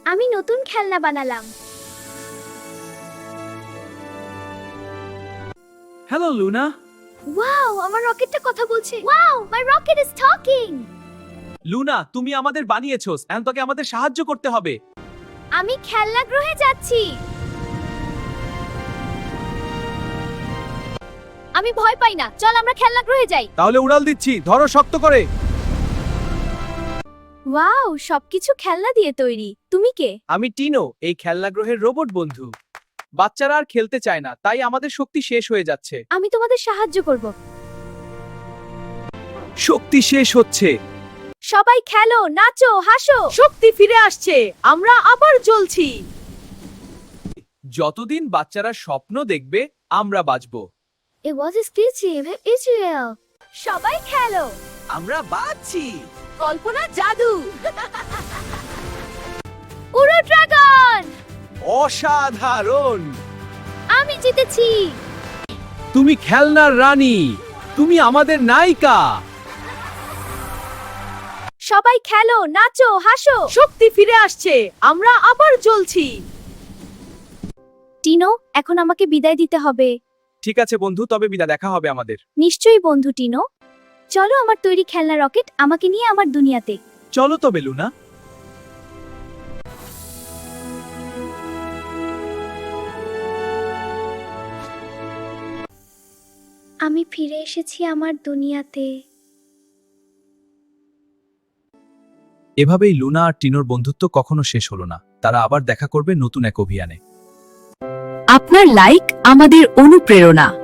আমি নতুন খেলনা বানালাম। Hello Luna. ওয়াও, আমার রকেটটা কথা বলছে। Wow, my rocket is talking. Luna, তুমি আমাদের বানিয়েছো, এখন তোকে আমাদের সাহায্য করতে হবে। আমি খেলনা গ্রহে যাচ্ছি। আমি ভয় পাই না, চল আমরা খেলনা গ্রহে যাই। তাহলে উড়াল দিচ্ছি, ধরো শক্ত করে। ওয়াও, সবকিছু খেলনা দিয়ে তৈরি। তুমি কে? আমি টিনো, এই খেলনা গ্রহের রোবট বন্ধু। বাচ্চারা আর খেলতে চায় না, তাই আমাদের শক্তি শেষ হয়ে যাচ্ছে। আমি তোমাদের সাহায্য করব। শক্তি শেষ হচ্ছে। সবাই খেলো, নাচো, হাসো। শক্তি ফিরে আসছে, আমরা আবার জ্বলছি। যতদিন বাচ্চারা স্বপ্ন দেখবে, আমরা বাঁচবো। It was exclusive Israel. সবাই খেলো। আমরা বাঁচছি। কল্পনা জাদু। উড়ো ড্রাগন। অসাধারণ। আমি জিতেছি। তুমি খেলনার রানী, তুমি আমাদের নায়িকা। সবাই খেলো, নাচো, হাসো। শক্তি ফিরে আসছে, আমরা আবার জ্বলছি। টিনো, এখন আমাকে বিদায় দিতে হবে। ঠিক আছে বন্ধু, তবে বিদা দেখা হবে আমাদের। নিশ্চয়ই বন্ধু টিনো। চলো আমার তৈরি খেলনা রকেট আমাকে নিয়ে আমার দুনিয়াতে। চলো তবে লুনা। আমি ফিরে এসেছি আমার দুনিয়াতে। এভাবেই লুনা আর টিনোর বন্ধুত্ব কখনো শেষ হলো না। তারা আবার দেখা করবে নতুন এক অভিযানে। আপনার লাইক আমাদের অনুপ্রেরণা।